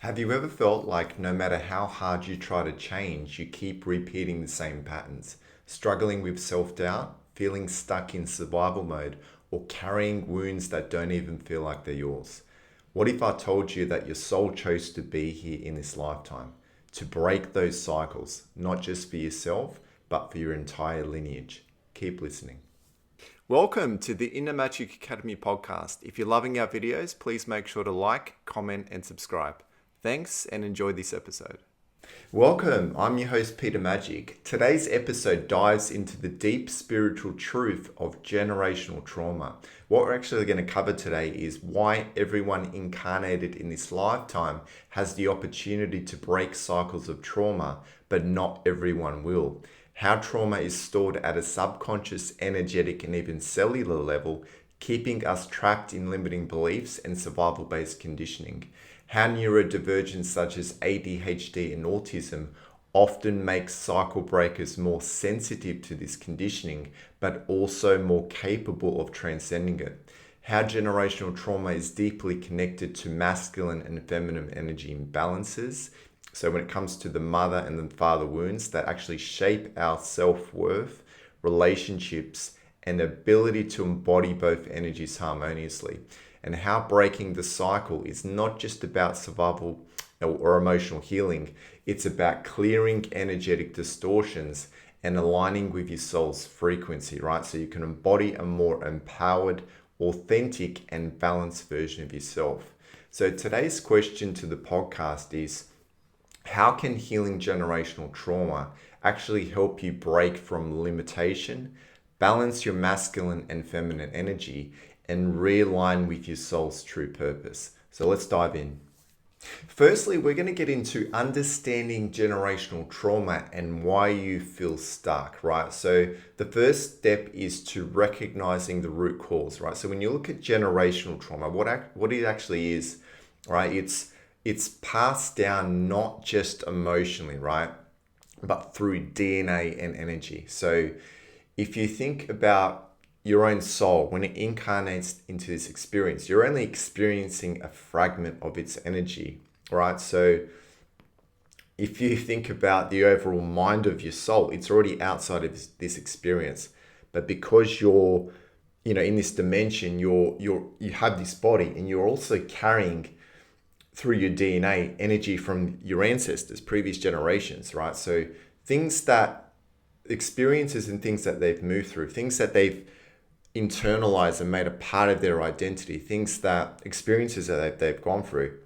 Have you ever felt like no matter how hard you try to change, you keep repeating the same patterns, struggling with self doubt, feeling stuck in survival mode, or carrying wounds that don't even feel like they're yours? What if I told you that your soul chose to be here in this lifetime, to break those cycles, not just for yourself, but for your entire lineage? Keep listening. Welcome to the Inner Magic Academy podcast. If you're loving our videos, please make sure to like, comment, and subscribe. Thanks and enjoy this episode. Welcome, I'm your host Peter Magic. Today's episode dives into the deep spiritual truth of generational trauma. What we're actually going to cover today is why everyone incarnated in this lifetime has the opportunity to break cycles of trauma, but not everyone will. How trauma is stored at a subconscious, energetic, and even cellular level, keeping us trapped in limiting beliefs and survival-based conditioning. How neurodivergence such as ADHD and autism often makes cycle breakers more sensitive to this conditioning, but also more capable of transcending it. How generational trauma is deeply connected to masculine and feminine energy imbalances. So when it comes to the mother and the father wounds that actually shape our self-worth, relationships, and ability to embody both energies harmoniously. And how breaking the cycle is not just about survival or emotional healing, it's about clearing energetic distortions and aligning with your soul's frequency, right? So you can embody a more empowered, authentic, and balanced version of yourself. So today's question to the podcast is, how can healing generational trauma actually help you break from limitation, balance your masculine and feminine energy, and realign with your soul's true purpose? So let's dive in. Firstly, we're going to get into understanding generational trauma and why you feel stuck, right? So the first step is to recognizing the root cause, right? So when you look at generational trauma, what it actually is, right? It's passed down not just emotionally, right? But through DNA and energy. So if you think about your own soul, when it incarnates into this experience, you're only experiencing a fragment of its energy, right? So if you think about the overall mind of your soul, it's already outside of this experience. But because you're, in this dimension, you have this body, and you're also carrying through your DNA energy from your ancestors, previous generations, right? So experiences and things that they've moved through, things that they've internalized and made a part of their identity, experiences that they've gone through,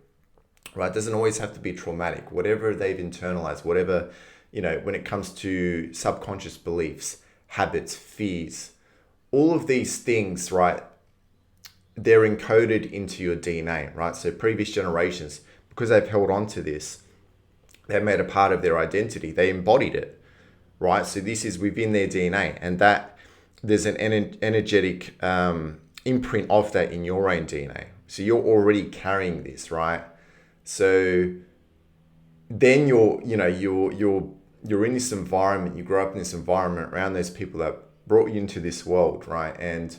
right? It doesn't always have to be traumatic. Whatever they've internalized, whatever, when it comes to subconscious beliefs, habits, fears, all of these things, right? They're encoded into your DNA, right? So previous generations, because they've held on to this, they've made a part of their identity. They embodied it, right? So this is within their DNA, and that there's an energetic imprint of that in your own DNA. So you're already carrying this, right? So then you're in this environment. You grow up in this environment around those people that brought you into this world, right? And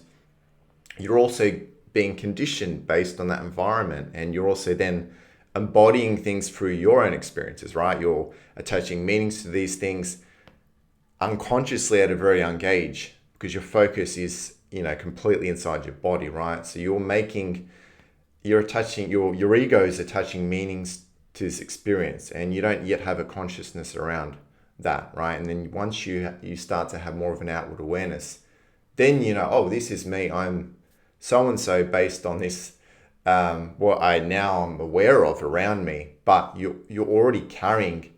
you're also being conditioned based on that environment, and you're also then embodying things through your own experiences, right? You're attaching meanings to these things unconsciously at a very young age, because your focus is completely inside your body, right? So you're attaching your ego is attaching meanings to this experience, and you don't yet have a consciousness around that, right? And then once you start to have more of an outward awareness, then oh, this is me, I'm so and so based on this, what I now am aware of around me. But you're already carrying,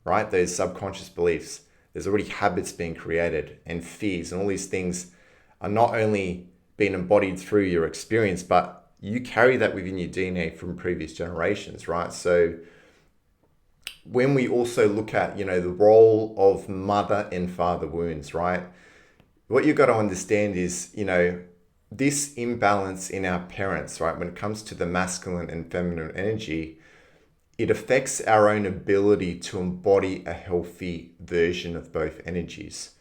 right, those subconscious beliefs. There's already habits being created, and fears, and all these things are not only being embodied through your experience, but you carry that within your DNA from previous generations, right? So when we also look at, the role of mother and father wounds, right? What you've got to understand is, this imbalance in our parents, right? When it comes to the masculine and feminine energy, it affects our own ability to embody a healthy version of both energies.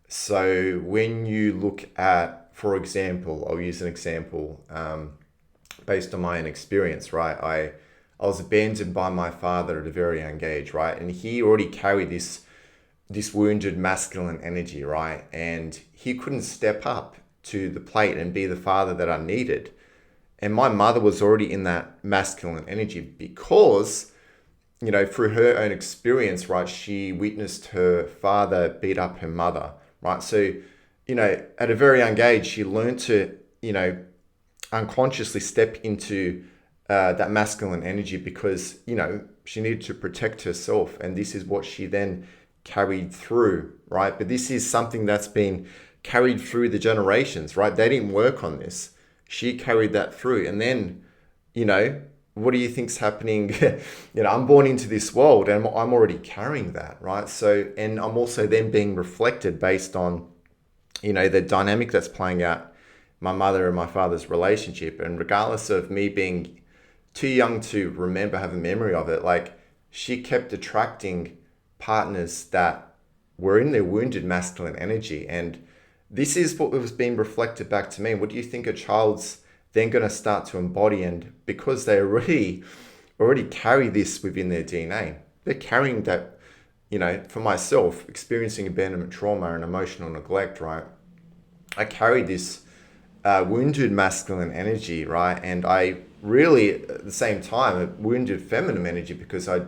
So when you look at, for example, I'll use an example based on my own experience, right? I was abandoned by my father at a very young age, right? And he already carried this wounded masculine energy, right? And he couldn't step up to the plate and be the father that I needed. And my mother was already in that masculine energy because, through her own experience, right, she witnessed her father beat up her mother, right? So, at a very young age, she learned to, unconsciously step into that masculine energy because, she needed to protect herself. And this is what she then carried through, right? But this is something that's been carried through the generations, right? They didn't work on this. She carried that through. And then, what do you think's happening? I'm born into this world and I'm already carrying that, right? So, and I'm also then being reflected based on, the dynamic that's playing out my mother and my father's relationship. And regardless of me being too young to remember, have a memory of it, like she kept attracting partners that were in their wounded masculine energy. And this is what was being reflected back to me. What do you think a child's then going to start to embody? And because they already carry this within their DNA, they're carrying that, for myself, experiencing abandonment trauma and emotional neglect, right? I carried this wounded masculine energy, right? And I really, at the same time, a wounded feminine energy because I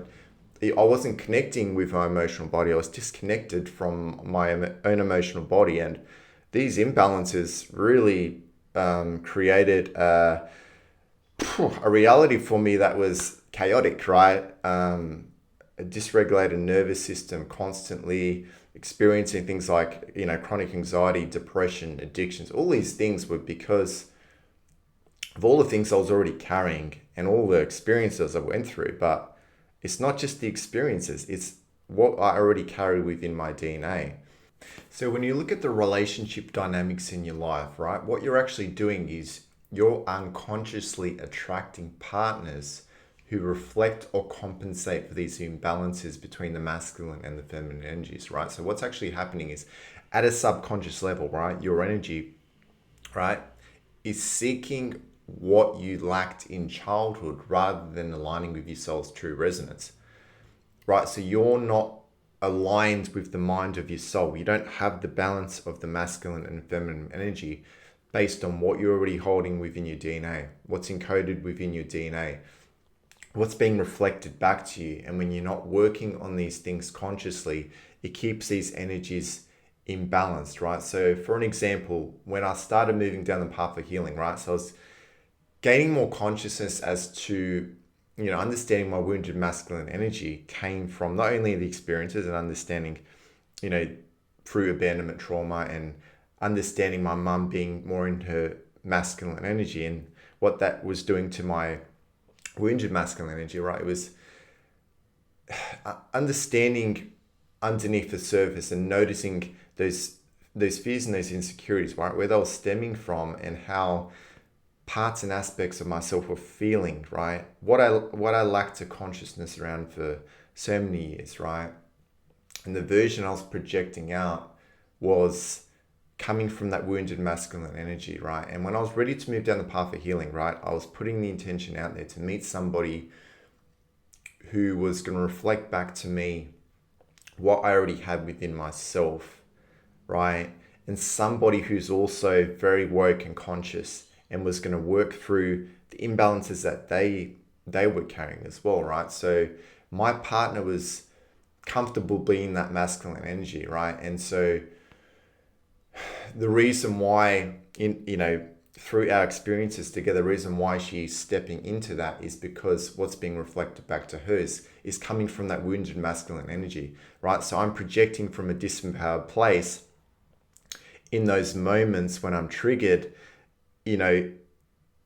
wasn't connecting with my emotional body. I was disconnected from my own emotional body. And these imbalances really created a reality for me that was chaotic, right? A dysregulated nervous system, constantly experiencing things like, chronic anxiety, depression, addictions. All these things were because of all the things I was already carrying and all the experiences I went through. But it's not just the experiences, it's what I already carry within my DNA. So when you look at the relationship dynamics in your life, right, what you're actually doing is you're unconsciously attracting partners who reflect or compensate for these imbalances between the masculine and the feminine energies, right? So what's actually happening is at a subconscious level, right, your energy, right, is seeking what you lacked in childhood rather than aligning with your soul's true resonance, right? So you're not aligned with the mind of your soul. You don't have the balance of the masculine and feminine energy based on what you're already holding within your DNA, what's encoded within your DNA, what's being reflected back to you. And when you're not working on these things consciously, it keeps these energies imbalanced, right? So for an example, when I started moving down the path of healing, right? So I was gaining more consciousness as to, understanding my wounded masculine energy came from not only the experiences and understanding, through abandonment trauma and understanding my mum being more in her masculine energy and what that was doing to my wounded masculine energy, right? It was understanding underneath the surface and noticing those fears and those insecurities, right? Where they were stemming from and how parts and aspects of myself were feeling, right? What I lacked a consciousness around for so many years, right? And the version I was projecting out was coming from that wounded masculine energy, right? And when I was ready to move down the path of healing, right, I was putting the intention out there to meet somebody who was going to reflect back to me what I already had within myself, right? And somebody who's also very woke and conscious and was going to work through the imbalances that they were carrying as well, right? So my partner was comfortable being that masculine energy, right? And so the reason why through our experiences together, the reason why she's stepping into that is because what's being reflected back to her is coming from that wounded masculine energy, right? So I'm projecting from a disempowered place in those moments when I'm triggered, because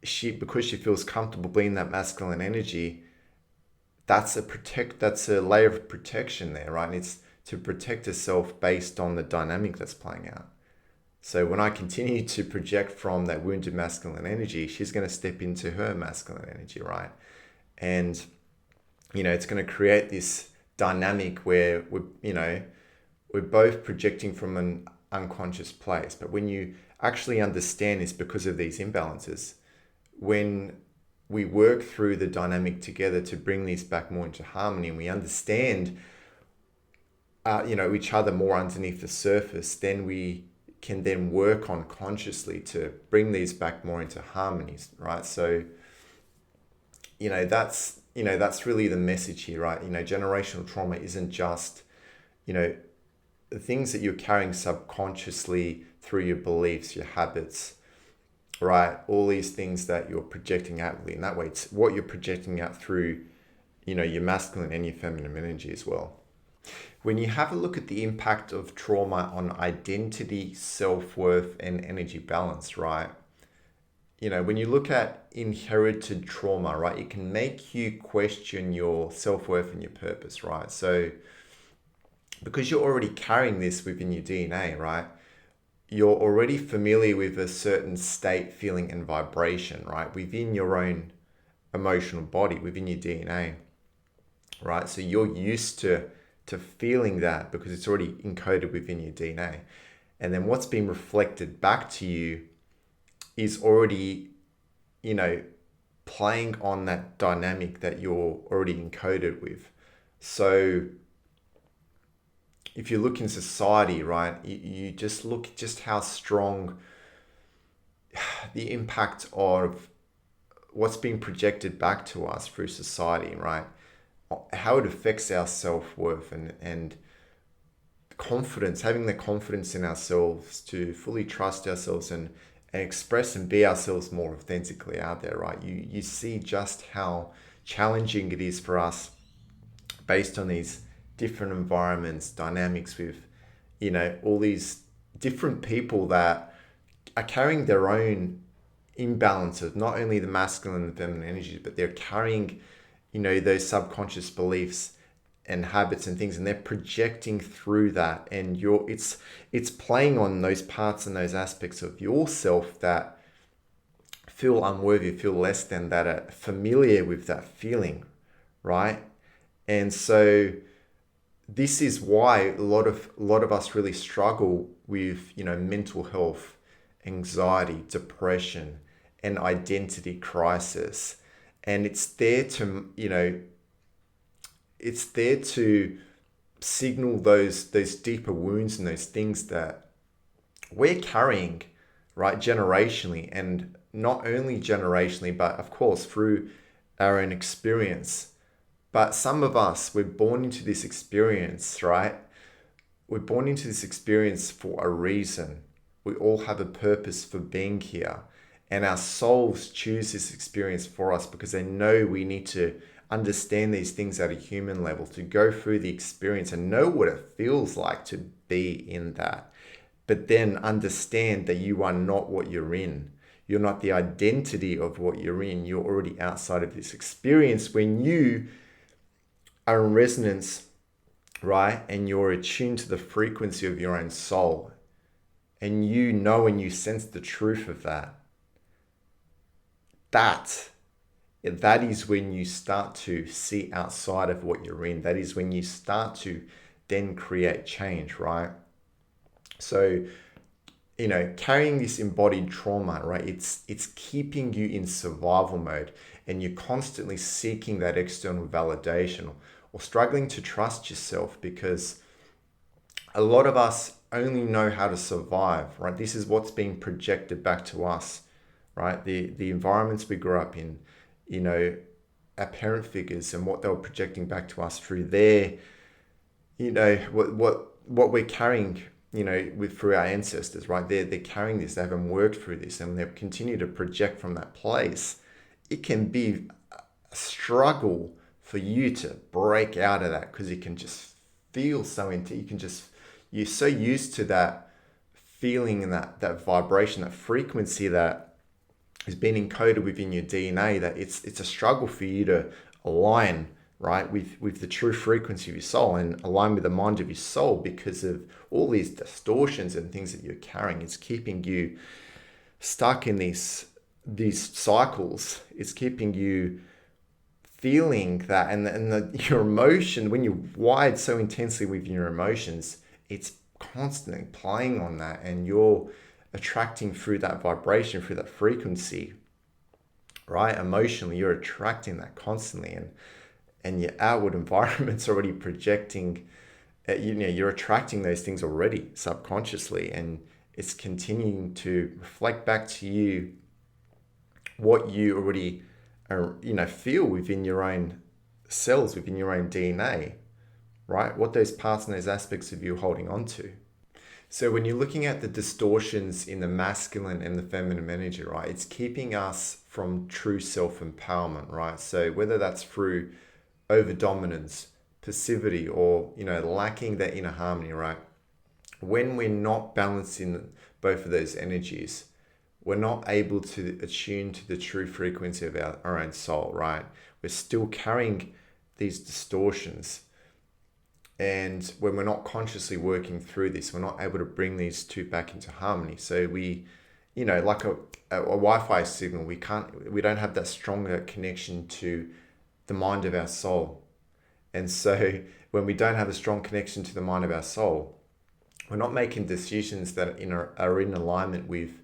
she feels comfortable being that masculine energy, that's a layer of protection there, right? And it's to protect herself based on the dynamic that's playing out. So when I continue to project from that wounded masculine energy, she's going to step into her masculine energy, right? And, it's going to create this dynamic where we're both projecting from an unconscious place. But when you actually understand it's because of these imbalances, when we work through the dynamic together to bring these back more into harmony, and we understand each other more underneath the surface, then we can then work on consciously to bring these back more into harmonies, right? So that's really the message here, right? Generational trauma isn't just the things that you're carrying subconsciously through your beliefs, your habits, right? All these things that you're projecting outwardly. And that way, it's what you're projecting out through, your masculine and your feminine energy as well. When you have a look at the impact of trauma on identity, self-worth, and energy balance, right? When you look at inherited trauma, right, it can make you question your self-worth and your purpose, right? So because you're already carrying this within your DNA, right? You're already familiar with a certain state, feeling, and vibration, right? Within your own emotional body, within your DNA, right? So you're used to feeling that because it's already encoded within your DNA. And then what's being reflected back to you is already, playing on that dynamic that you're already encoded with. So if you look in society, right, you just look just how strong the impact of what's being projected back to us through society, right? How it affects our self-worth and confidence, having the confidence in ourselves to fully trust ourselves and express and be ourselves more authentically out there, right? You see just how challenging it is for us based on these different environments, dynamics with, all these different people that are carrying their own imbalances, not only the masculine and the feminine energies, but they're carrying, those subconscious beliefs and habits and things, and they're projecting through that, and it's playing on those parts and those aspects of yourself that feel unworthy, feel less than, that are familiar with that feeling, right? And so this is why a lot of us really struggle with mental health, anxiety, depression, and identity crisis. And it's there to signal those deeper wounds and those things that we're carrying, right, generationally, and not only generationally, but of course through our own experience. But some of us, we're born into this experience, right? We're born into this experience for a reason. We all have a purpose for being here. And our souls choose this experience for us because they know we need to understand these things at a human level, to go through the experience and know what it feels like to be in that. But then understand that you are not what you're in. You're not the identity of what you're in. You're already outside of this experience when you are in resonance, right? And you're attuned to the frequency of your own soul. And you know and you sense the truth of that. That is when you start to see outside of what you're in. That is when you start to then create change, right? So, carrying this embodied trauma, right? It's keeping you in survival mode, and you're constantly seeking that external validation or struggling to trust yourself because a lot of us only know how to survive, right? This is what's being projected back to us, right? The environments we grew up in, our parent figures and what they were projecting back to us through their, what we're carrying, through our ancestors, right? They're carrying this, they haven't worked through this, and they continue to project from that place. It can be a struggle for you to break out of that because you can just feel so you're so used to that feeling and that vibration, that frequency that is being encoded within your DNA, that it's a struggle for you to align, right, with the true frequency of your soul and align with the mind of your soul because of all these distortions and things that you're carrying. It's keeping you stuck in these cycles. It's keeping you feeling that, and your emotion, when you're wired so intensely with your emotions, it's constantly playing on that, and you're attracting through that vibration, through that frequency, right? Emotionally, you're attracting that constantly, and your outward environment's already projecting. You're attracting those things already subconsciously, and it's continuing to reflect back to you what you already feel within your own cells, within your own DNA, right? What those parts and those aspects of you are holding on to. So when you're looking at the distortions in the masculine and the feminine energy, right, it's keeping us from true self-empowerment, right? So whether that's through over dominance, passivity, or lacking that inner harmony, right? When we're not balancing both of those energies, we're not able to attune to the true frequency of our own soul, right? We're still carrying these distortions. And when we're not consciously working through this, we're not able to bring these two back into harmony. So we, like a Wi-Fi signal, we don't have that stronger connection to the mind of our soul. And so when we don't have a strong connection to the mind of our soul, we're not making decisions that are in alignment with,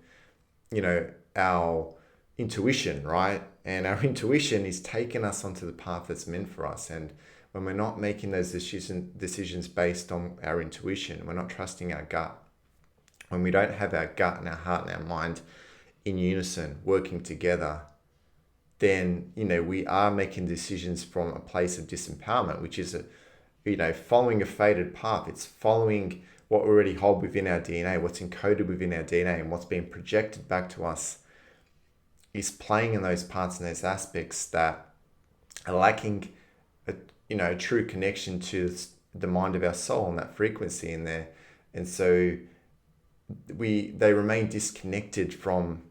our intuition, right? And our intuition is taking us onto the path that's meant for us. And when we're not making those decisions based on our intuition, we're not trusting our gut, when we don't have our gut and our heart and our mind in unison, working together, then, we are making decisions from a place of disempowerment, which is, following a fated path. It's following what we already hold within our DNA, what's encoded within our DNA, and what's being projected back to us is playing in those parts and those aspects that are lacking a true connection to the mind of our soul and that frequency in there. And so they remain disconnected from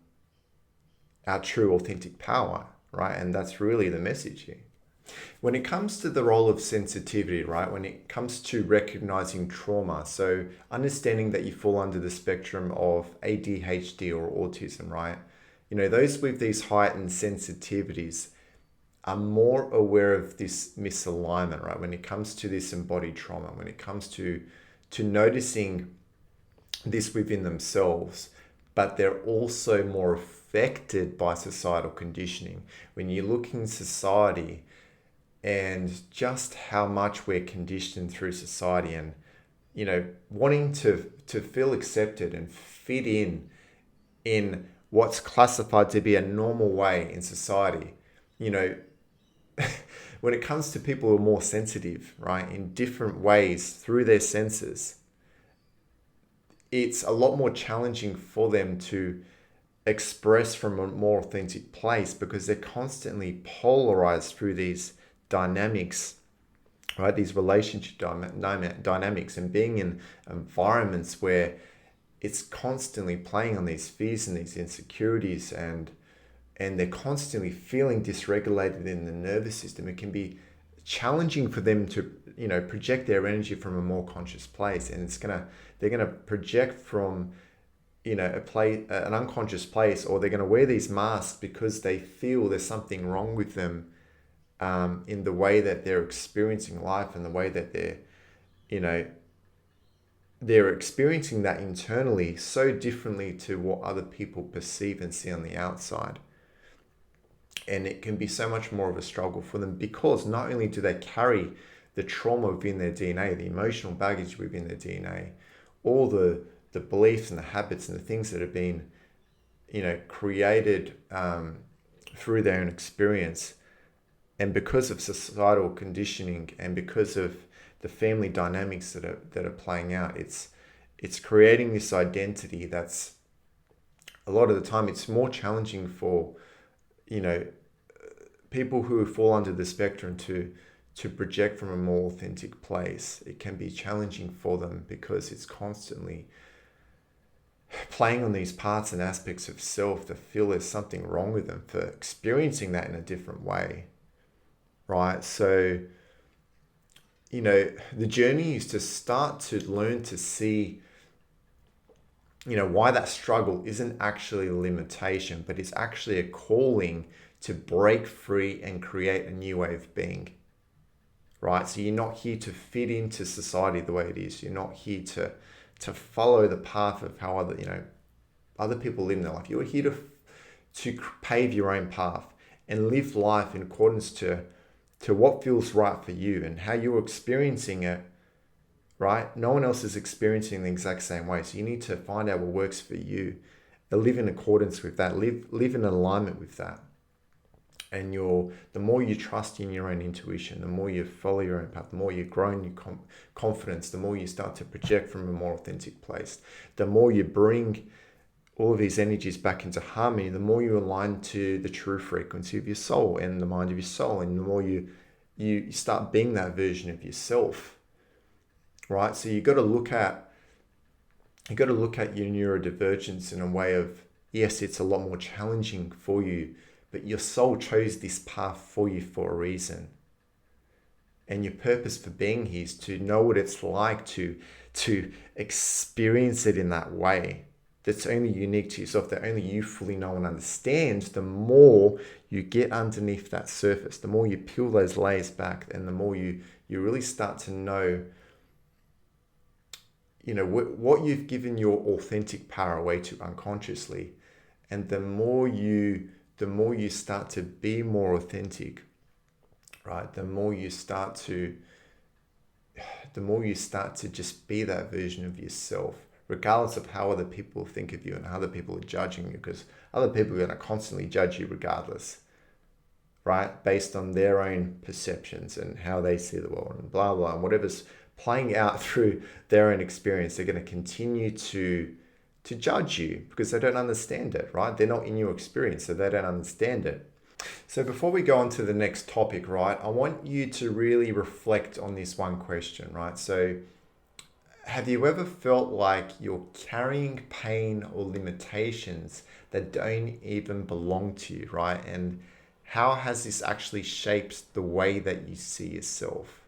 our true authentic power, right? And that's really the message here. When it comes to the role of sensitivity, right? When it comes to recognizing trauma, so understanding that you fall under the spectrum of ADHD or autism, right? Those with these heightened sensitivities are more aware of this misalignment, right? When it comes to this embodied trauma, when it comes to noticing this within themselves, but they're also more affected by societal conditioning. When you look in society and just how much we're conditioned through society, and wanting to feel accepted and fit in what's classified to be a normal way in society, when it comes to people who are more sensitive, right, in different ways through their senses, it's a lot more challenging for them to express from a more authentic place, because they're constantly polarized through these dynamics, right? These relationship dynamics, and being in environments where it's constantly playing on these fears and these insecurities, and they're constantly feeling dysregulated in the nervous system. It can be challenging for them to project their energy from a more conscious place, and they're gonna project from an unconscious place, or they're going to wear these masks because they feel there's something wrong with them in the way that they're experiencing life, and the way that they're experiencing that internally so differently to what other people perceive and see on the outside. And it can be so much more of a struggle for them, because not only do they carry the trauma within their DNA, the emotional baggage within their DNA, all the beliefs and the habits and the things that have been, created through their own experience, and because of societal conditioning, and because of the family dynamics that are playing out, it's creating this identity that's, a lot of the time, it's more challenging for people who fall under the spectrum to project from a more authentic place. It can be challenging for them because it's constantly playing on these parts and aspects of self that feel there's something wrong with them for experiencing that in a different way, right? So, the journey is to start to learn to see, why that struggle isn't actually a limitation, but it's actually a calling to break free and create a new way of being, right? So you're not here to fit into society the way it is. You're not here to follow the path of how other people live their life. You're here to pave your own path. and live life in accordance to what feels right for you and how you're experiencing it, right? No one else is experiencing the exact same way. So you need to find out what works for you and live in accordance with that, live in alignment with that. And the more you trust in your own intuition, the more you follow your own path, the more you grow in your confidence, the more you start to project from a more authentic place, the more you bring all of these energies back into harmony, the more you align to the true frequency of your soul and the mind of your soul, and the more you start being that version of yourself, right? So you got to look at your neurodivergence in a way of, yes, it's a lot more challenging for you, but your soul chose this path for you for a reason. And your purpose for being here is to know what it's like to experience it in that way. That's only unique to yourself, that only you fully know and understand. The more you get underneath that surface, the more you peel those layers back, and the more you really start to know, what you've given your authentic power away to unconsciously. And the more you start to be more authentic, right? The more you start to just be that version of yourself, regardless of how other people think of you and how other people are judging you, because other people are going to constantly judge you regardless, right? Based on their own perceptions and how they see the world and blah, blah, and whatever's playing out through their own experience, they're going to continue to judge you because they don't understand it, right? They're not in your experience, so they don't understand it. So before we go on to the next topic, right, I want you to really reflect on this one question, right? So have you ever felt like you're carrying pain or limitations that don't even belong to you, right? And how has this actually shaped the way that you see yourself?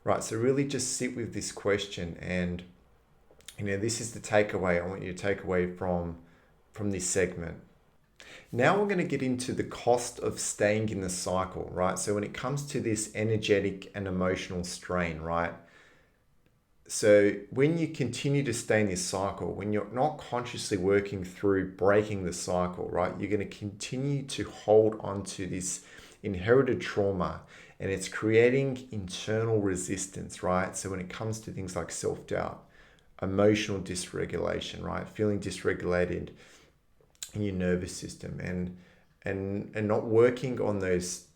Right, so really just sit with this question, and this is the takeaway I want you to take away from this segment. Now we're going to get into the cost of staying in the cycle, right? So when it comes to this energetic and emotional strain, right? So when you continue to stay in this cycle, when you're not consciously working through breaking the cycle, right? You're going to continue to hold on to this inherited trauma, and it's creating internal resistance, right? So when it comes to things like self-doubt, emotional dysregulation, right? Feeling dysregulated in your nervous system, and not working on those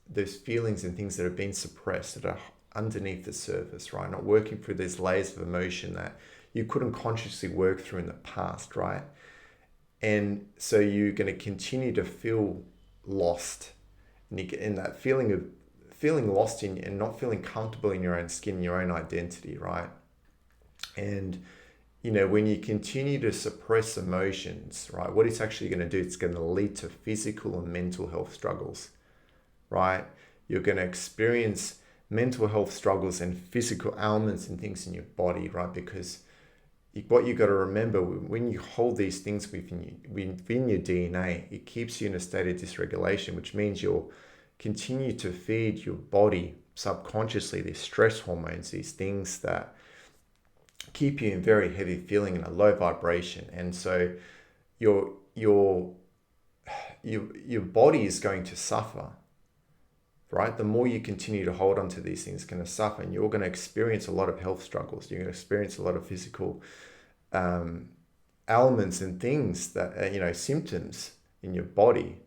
feelings and things that have been suppressed, that are underneath the surface, right? Not working through these layers of emotion that you couldn't consciously work through in the past, right? And so you're going to continue to feel lost, and you get in that feeling of feeling lost in and not feeling comfortable in your own skin, your own identity, right? And when you continue to suppress emotions, right, what it's actually going to do, it's going to lead to physical and mental health struggles, right? You're going to experience mental health struggles and physical ailments and things in your body, right? Because what you got to remember, when you hold these things within your DNA, it keeps you in a state of dysregulation, which means you'll continue to feed your body subconsciously these stress hormones, these things that keep you in very heavy feeling and a low vibration. And so your body is going to suffer, right? The more you continue to hold on to these things, it's going to suffer, and you're going to experience a lot of health struggles. You're going to experience a lot of physical ailments and things that, symptoms in your body,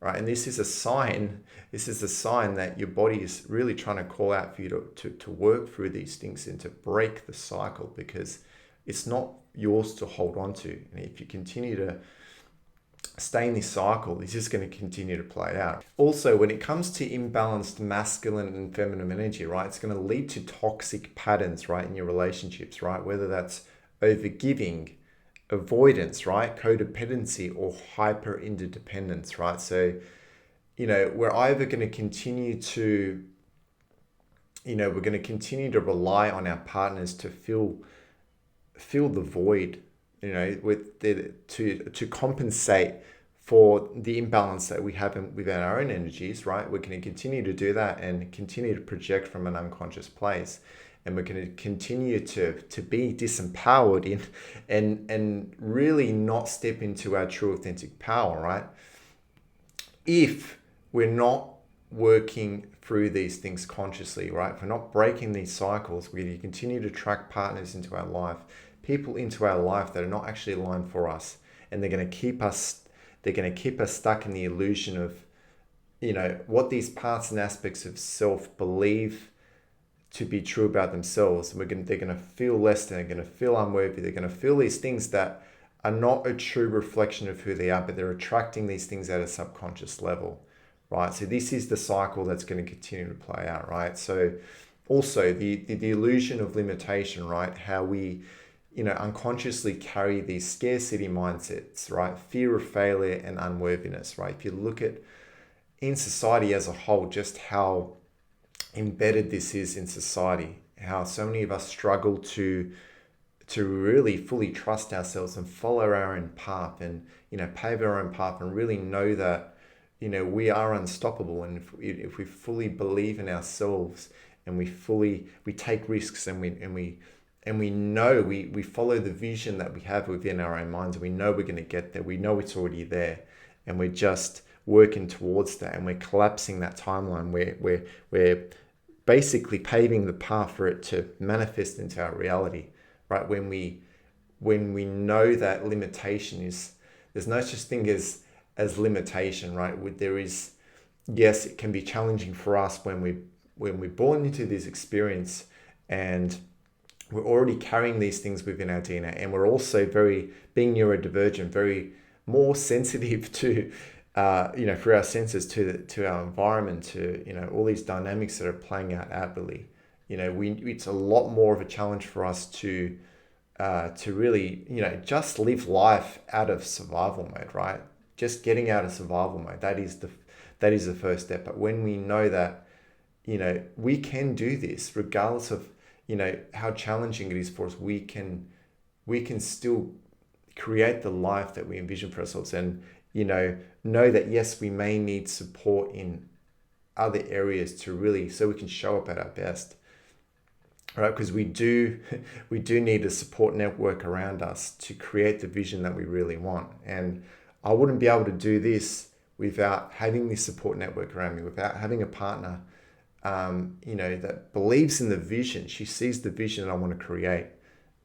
right? And this is a sign that your body is really trying to call out for you to work through these things and to break the cycle, because it's not yours to hold on to. And if you continue to stay in this cycle, this is going to continue to play out. Also, when it comes to imbalanced masculine and feminine energy, right, it's going to lead to toxic patterns, right, in your relationships, right? Whether that's overgiving, avoidance, right, codependency, or hyper interdependence, right? So, we're either going to continue to, we're going to continue to rely on our partners to fill the void, to compensate for the imbalance that we have within our own energies, right? We're going to continue to do that and continue to project from an unconscious place. And we're going to continue to be disempowered and really not step into our true authentic power, right? if we're not working through these things consciously, right? If we're not breaking these cycles, we continue to attract partners into our life, people into our life that are not actually aligned for us, and they're going to keep us stuck in the illusion of, what these parts and aspects of self believe to be true about themselves. They're going to feel less than, they're going to feel unworthy, they're going to feel these things that are not a true reflection of who they are, but they're attracting these things at a subconscious level, right? So this is the cycle that's going to continue to play out, right? So also the illusion of limitation, right? How we, unconsciously carry these scarcity mindsets, right? Fear of failure and unworthiness, right? If you look at in society as a whole, just how embedded this is in society, how so many of us struggle to really fully trust ourselves and follow our own path, and pave our own path, and really know that we are unstoppable. And if we fully believe in ourselves, and we take risks, and we know we follow the vision that we have within our own minds, and we know we're going to get there, we know it's already there, and we're just working towards that, and we're collapsing that timeline, we're basically paving the path for it to manifest into our reality, right? When we know that limitation is, there's no such thing as limitation, right? There is, yes, it can be challenging for us when we're born into this experience, and we're already carrying these things within our DNA, and we're also being neurodivergent, very more sensitive to for our senses, to our environment, to all these dynamics that are playing out outwardly. It's a lot more of a challenge for us to really just live life out of survival mode, right? Just getting out of survival mode, that is the first step. But when we know that we can do this regardless of how challenging it is for us, we can still create the life that we envision for ourselves, and know that yes, we may need support in other areas to really, so we can show up at our best, right? Because we do need a support network around us to create the vision that we really want. And I wouldn't be able to do this without having this support network around me, without having a partner that believes in the vision. She sees the vision that I want to create,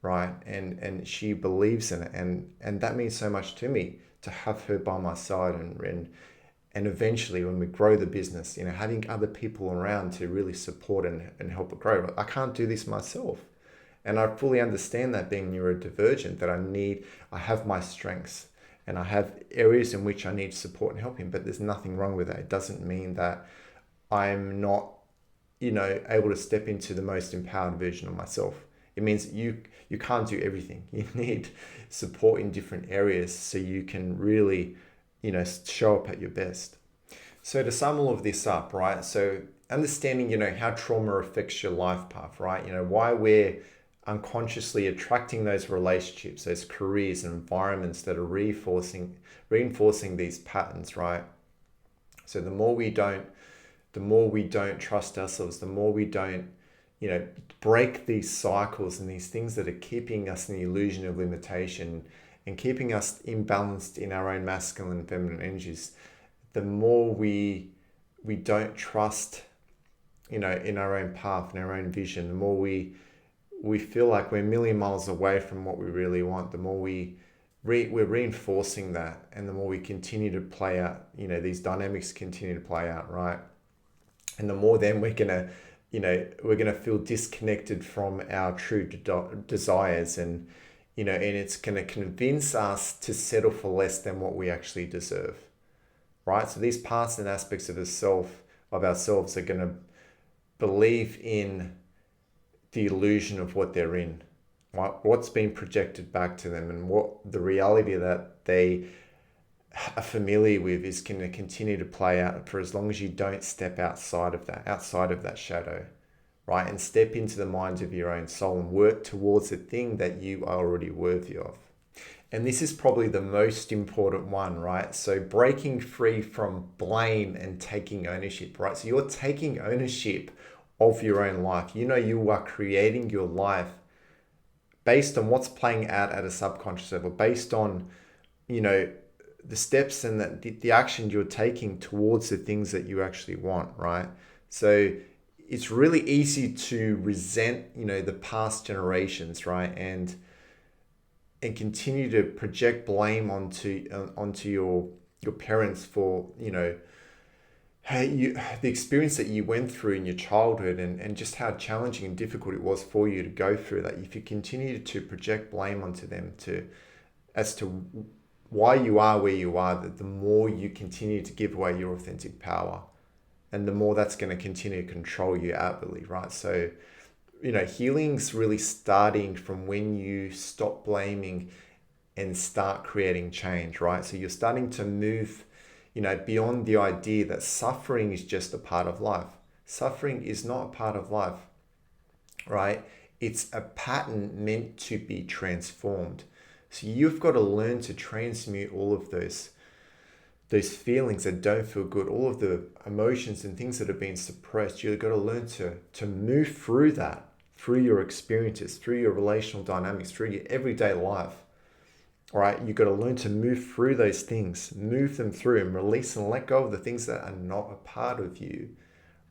right? And she believes in it, and that means so much to me, to have her by my side, and eventually when we grow the business, having other people around to really support and help it grow. I can't do this myself, and I fully understand that, being neurodivergent, that I have my strengths, and I have areas in which I need support and helping, but there's nothing wrong with that. It doesn't mean that I'm not able to step into the most empowered version of myself. It means you can't do everything. You need support in different areas so you can really, show up at your best. So to sum all of this up, right? So understanding, how trauma affects your life path, right? Why we're unconsciously attracting those relationships, those careers and environments that are reinforcing these patterns, right? So the more we don't trust ourselves, the more we don't break these cycles and these things that are keeping us in the illusion of limitation and keeping us imbalanced in our own masculine and feminine energies, the more we don't trust in our own path and our own vision, the more we feel like we're a million miles away from what we really want, the more we're reinforcing that, and the more we continue to play out, these dynamics continue to play out, right? And the more then we're gonna feel disconnected from our true desires, and and it's gonna convince us to settle for less than what we actually deserve, right? So these parts and aspects of ourselves are gonna believe in the illusion of what they're in, right? What's being projected back to them, and what the reality that they are familiar with is going to continue to play out for as long as you don't step outside of that shadow, right? And step into the mind of your own soul and work towards the thing that you are already worthy of. And this is probably the most important one, right? So breaking free from blame and taking ownership, right? So you're taking ownership of your own life. You are creating your life based on what's playing out at a subconscious level, based on, the steps and the action you're taking towards the things that you actually want, right? So it's really easy to resent, the past generations, right? And continue to project blame onto your parents for, the experience that you went through in your childhood, and just how challenging and difficult it was for you to go through that. If you continue to project blame onto them as to why you are where you are, the more you continue to give away your authentic power, and the more that's going to continue to control you outwardly, right? So, healing's really starting from when you stop blaming and start creating change, right? So you're starting to move, beyond the idea that suffering is just a part of life. Suffering is not a part of life, right? It's a pattern meant to be transformed. So you've got to learn to transmute all of those feelings that don't feel good, all of the emotions and things that have been suppressed. You've got to learn to move through that, through your experiences, through your relational dynamics, through your everyday life. All right, you've got to learn to move through those things, move them through, and release and let go of the things that are not a part of you,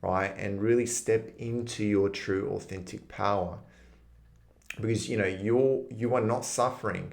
right? And really step into your true authentic power. Because you are not suffering.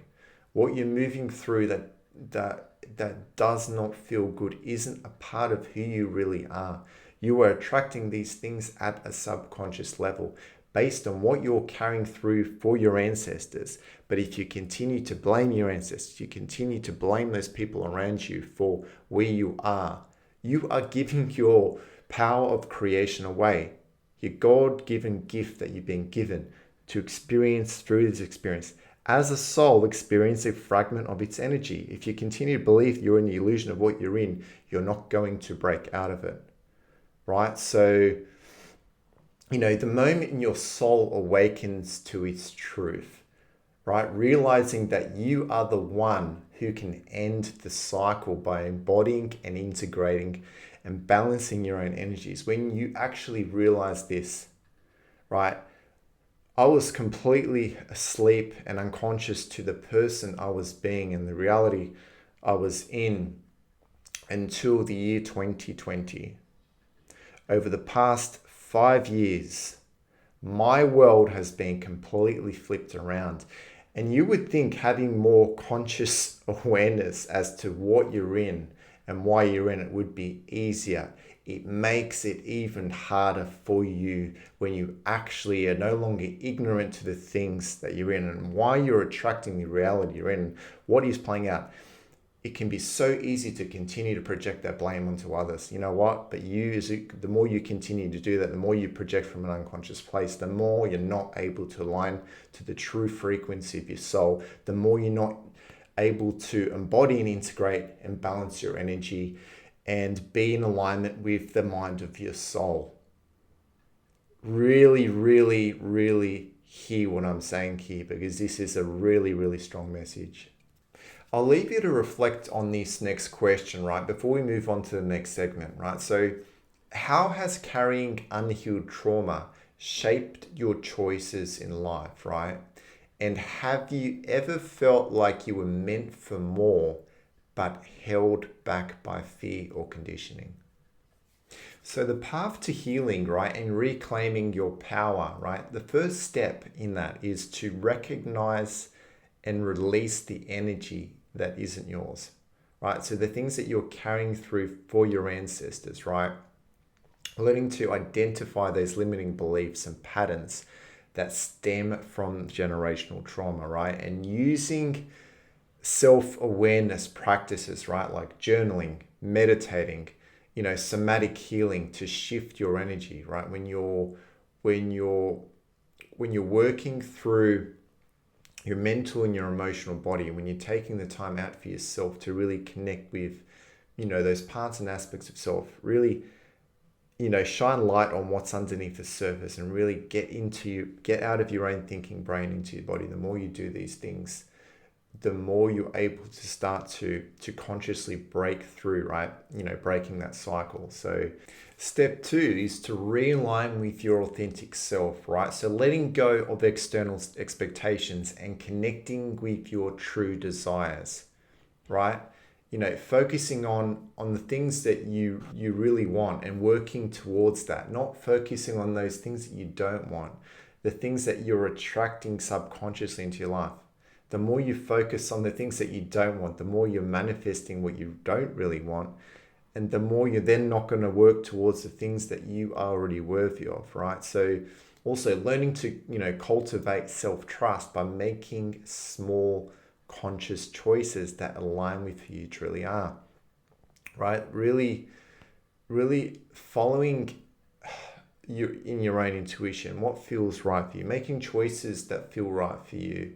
What you're moving through that does not feel good isn't a part of who you really are. You are attracting these things at a subconscious level based on what you're carrying through for your ancestors. But if you continue to blame your ancestors, you continue to blame those people around you for where you are giving your power of creation away, your God-given gift that you've been given to experience through this experience. As a soul, experience a fragment of its energy. If you continue to believe you're in the illusion of what you're in, you're not going to break out of it, right? So, the moment your soul awakens to its truth, right? Realizing that you are the one who can end the cycle by embodying and integrating and balancing your own energies. When you actually realize this, right? I was completely asleep and unconscious to the person I was being and the reality I was in until the year 2020. Over the past 5 years, my world has been completely flipped around. And you would think having more conscious awareness as to what you're in and why you're in it would be easier. It makes it even harder for you when you actually are no longer ignorant to the things that you're in and why you're attracting the reality you're in, what is playing out. It can be so easy to continue to project that blame onto others. You know what? But the more you continue to do that, the more you project from an unconscious place, the more you're not able to align to the true frequency of your soul, the more you're not able to embody and integrate and balance your energy and be in alignment with the mind of your soul. Really, really, really hear what I'm saying here, because this is a really, really strong message. I'll leave you to reflect on this next question, right, before we move on to the next segment, right? So, how has carrying unhealed trauma shaped your choices in life, right? And have you ever felt like you were meant for more, but held back by fear or conditioning? So the path to healing, right, and reclaiming your power, right, the first step in that is to recognize and release the energy that isn't yours, right? So the things that you're carrying through for your ancestors, right? Learning to identify those limiting beliefs and patterns that stem from generational trauma, right? And using self-awareness practices, right? Like journaling, meditating, somatic healing to shift your energy, right? When you're working through your mental and your emotional body, when you're taking the time out for yourself to really connect with, those parts and aspects of self, really, shine light on what's underneath the surface and really get out of your own thinking brain into your body. The more you do these things, the more you're able to start to consciously break through, right? Breaking that cycle. So step 2 is to realign with your authentic self, right? So letting go of external expectations and connecting with your true desires, right? focusing on the things that you really want and working towards that, not focusing on those things that you don't want, the things that you're attracting subconsciously into your life. The more you focus on the things that you don't want, the more you're manifesting what you don't really want, and the more you're then not going to work towards the things that you are already worthy of, right? So also learning to, cultivate self-trust by making small conscious choices that align with who you truly are, right? Really, really following your own intuition, what feels right for you, making choices that feel right for you,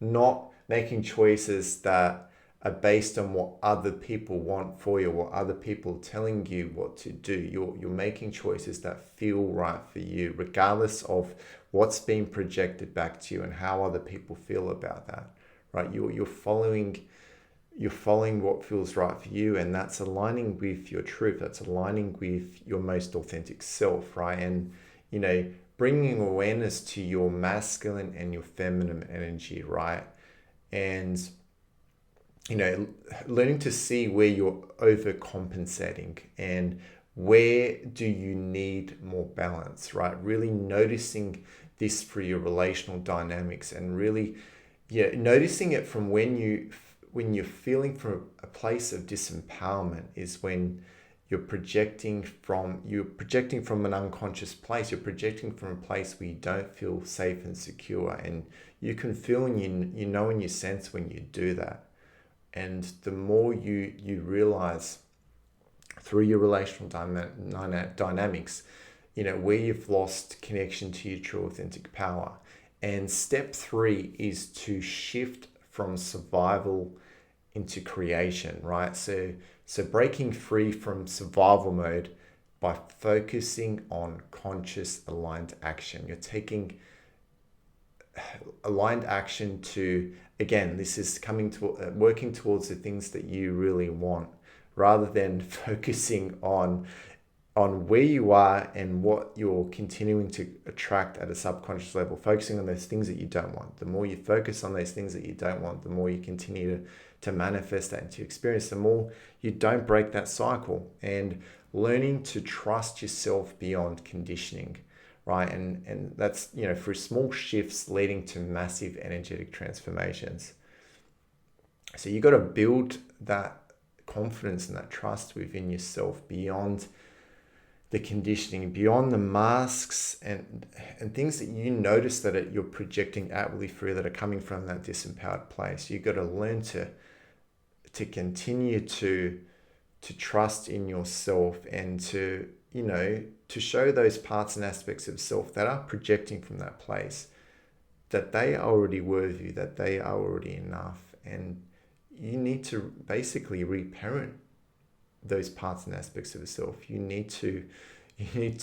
not making choices that are based on what other people want for you, what other people are telling you what to do. You're making choices that feel right for you, regardless of what's being projected back to you and how other people feel about that, right? You're following what feels right for you, and that's aligning with your truth. That's aligning with your most authentic self, right? And bringing awareness to your masculine and your feminine energy, right? And learning to see where you're overcompensating and where do you need more balance, right? Really noticing this for your relational dynamics, and really, noticing it from when you're feeling from a place of disempowerment is when you're projecting from an unconscious place. You're projecting from a place where you don't feel safe and secure, and you can feel and you know and you sense when you do that. And the more you realize through your relational dynamics, where you've lost connection to your true authentic power. And step 3 is to shift from survival into creation, right? So breaking free from survival mode by focusing on conscious aligned action. You're taking aligned action to, again, this is coming to working towards the things that you really want, rather than focusing on where you are and what you're continuing to attract at a subconscious level, focusing on those things that you don't want. The more you focus on those things that you don't want, the more you continue to manifest that into experience, the more you don't break that cycle. And learning to trust yourself beyond conditioning, right? And that's, through small shifts leading to massive energetic transformations. So you got to build that confidence and that trust within yourself beyond the conditioning, beyond the masks and things that you notice that you're projecting outwardly through that are coming from that disempowered place. You got to learn to continue to trust in yourself, and to show those parts and aspects of self that are projecting from that place that they are already worthy, that they are already enough. And you need to basically reparent those parts and aspects of yourself. You need to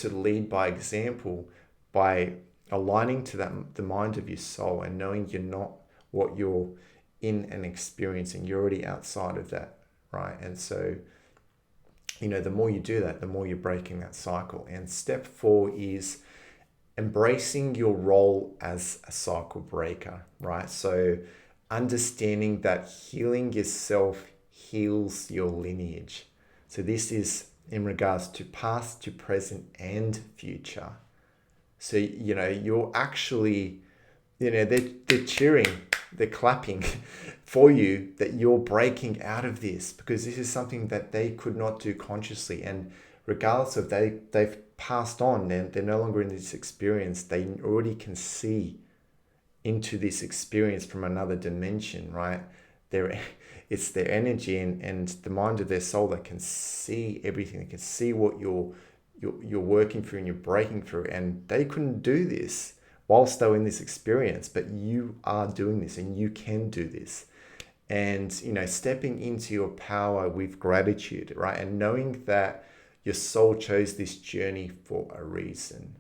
lead by example, by aligning to the mind of your soul and knowing you're not what you're in and experiencing. You're already outside of that, right? And so, the more you do that, the more you're breaking that cycle. And step 4 is embracing your role as a cycle breaker, right? So understanding that healing yourself heals your lineage. So this is in regards to past, to present, and future. So, you're actually, they're cheering, they're clapping for you that you're breaking out of this, because this is something that they could not do consciously. And regardless of they've passed on, they're no longer in this experience, they already can see into this experience from another dimension, right? It's their energy and the mind of their soul that can see everything. They can see what you're working through and you're breaking through, and they couldn't do this whilst they were in this experience, but you are doing this and you can do this. And stepping into your power with gratitude, right? And knowing that your soul chose this journey for a reason,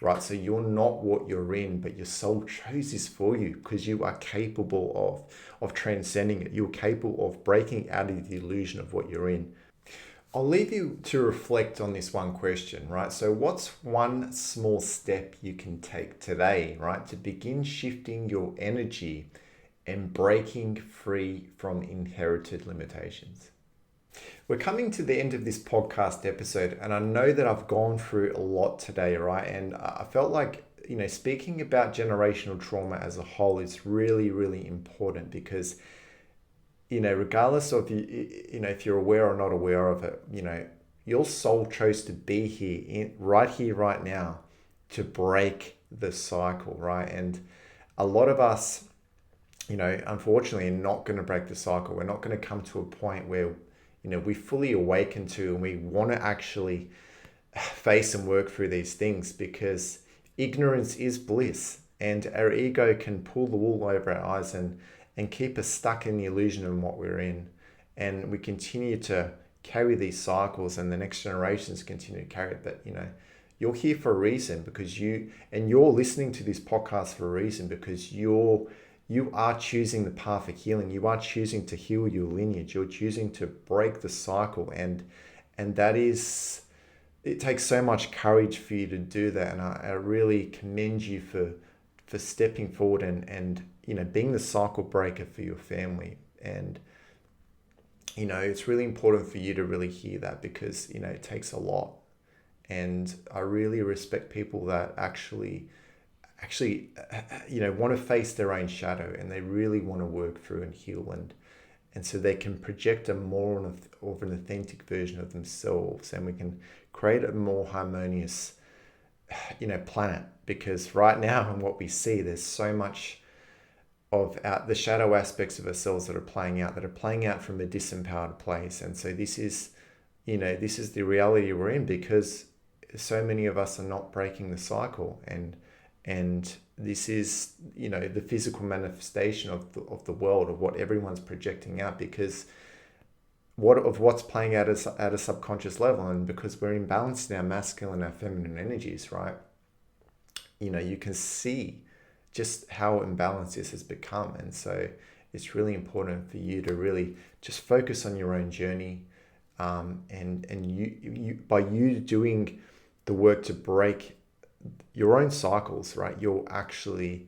right? So you're not what you're in, but your soul chose this for you because you are capable of transcending it. You're capable of breaking out of the illusion of what you're in. I'll leave you to reflect on this one question, right? So what's one small step you can take today, right, to begin shifting your energy and breaking free from inherited limitations. We're coming to the end of this podcast episode, and I know that I've gone through a lot today, right? And I felt like, speaking about generational trauma as a whole is really, really important because, regardless of if you're aware or not aware of it, your soul chose to be here, right now, to break the cycle, right? And a lot of us, unfortunately, are not going to break the cycle. We're not going to come to a point where, we fully awaken to and we want to actually face and work through these things, because ignorance is bliss, and our ego can pull the wool over our eyes and keep us stuck in the illusion of what we're in. And we continue to carry these cycles, and the next generations continue to carry it. But, you're here for a reason, because you're listening to this podcast for a reason, because you are choosing the path of healing. You are choosing to heal your lineage. You're choosing to break the cycle. And that is, it takes so much courage for you to do that. And I really commend you for stepping forward and being the cycle breaker for your family. And, it's really important for you to really hear that, because, it takes a lot. And I really respect people that actually want to face their own shadow, and they really want to work through and heal, and so they can project a more of an authentic version of themselves, and we can create a more harmonious planet. Because right now, in what we see, there's so much of the shadow aspects of ourselves that are playing out from a disempowered place. And so this is the reality we're in, because so many of us are not breaking the cycle, and this is the physical manifestation of the world, of what everyone's projecting out, because what's playing out at a subconscious level. And because we're imbalanced in our masculine and our feminine energies, right? You can see just how imbalanced this has become. And so it's really important for you to really just focus on your own journey, and you by you doing the work to break your own cycles, right? You're actually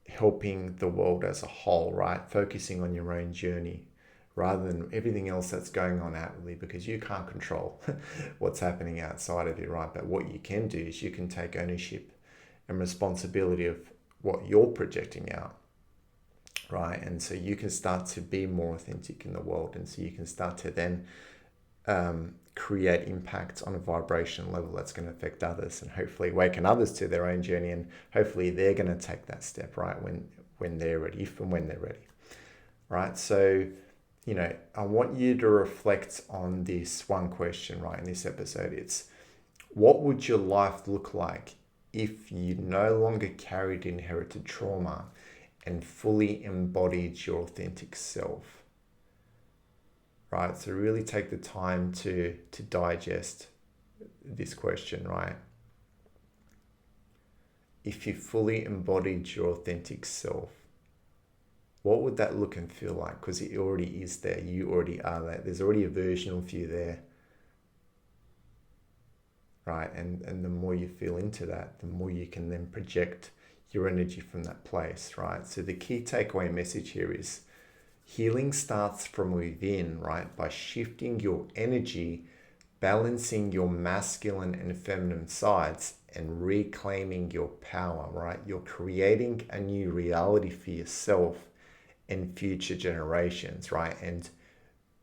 helping the world as a whole, right? Focusing on your own journey rather than everything else that's going on outwardly, because you can't control what's happening outside of you, right? But what you can do is you can take ownership and responsibility of what you're projecting out, right? And so you can start to be more authentic in the world, and so you can start to then create impact on a vibration level that's going to affect others, and hopefully awaken others to their own journey, and hopefully they're going to take that step, right, when they're ready, if and when they're ready, right? So, I want you to reflect on this one question, right, in this episode. It's, what would your life look like if you no longer carried inherited trauma and fully embodied your authentic self? Right? So really take the time to digest this question, right? If you fully embodied your authentic self, what would that look and feel like? Because it already is there. You already are there. There's already a version of you there, right? And the more you feel into that, the more you can then project your energy from that place, right? So the key takeaway message here is, healing starts from within, right? By shifting your energy, balancing your masculine and feminine sides, and reclaiming your power, right? You're creating a new reality for yourself and future generations, right? And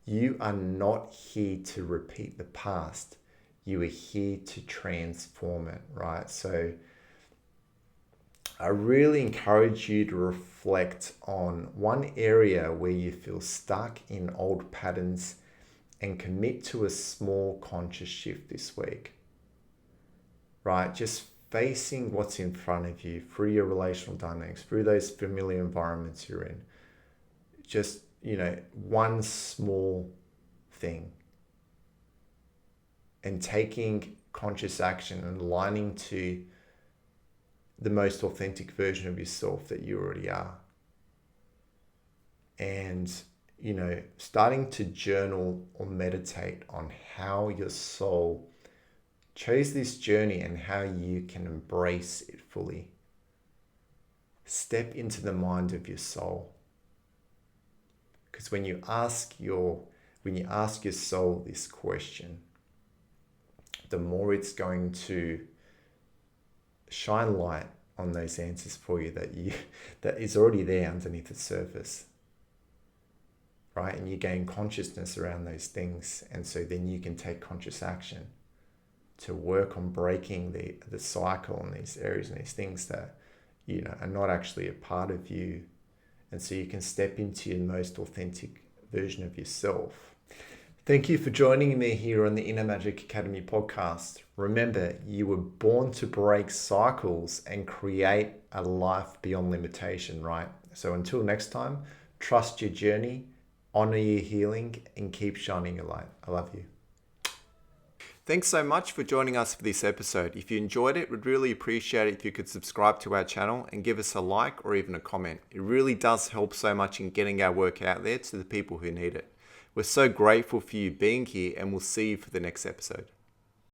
you are not here to repeat the past. You are here to transform it, right? So I really encourage you to reflect on one area where you feel stuck in old patterns, and commit to a small conscious shift this week, right? Just facing what's in front of you through your relational dynamics, through those familiar environments you're in. Just, one small thing, and taking conscious action and aligning to the most authentic version of yourself that you already are. And, starting to journal or meditate on how your soul chose this journey and how you can embrace it fully. Step into the mind of your soul. Because when you ask your soul this question, the more it's going to shine light on those answers for you that is already there underneath the surface, right? And you gain consciousness around those things, and so then you can take conscious action to work on breaking the cycle in these areas and these things that are not actually a part of you, and so you can step into your most authentic version of yourself. Thank you for joining me here on the Inner Magic Academy podcast. Remember, you were born to break cycles and create a life beyond limitation, right? So until next time, trust your journey, honor your healing, and keep shining your light. I love you. Thanks so much for joining us for this episode. If you enjoyed it, we'd really appreciate it if you could subscribe to our channel and give us a like or even a comment. It really does help so much in getting our work out there to the people who need it. We're so grateful for you being here, and we'll see you for the next episode.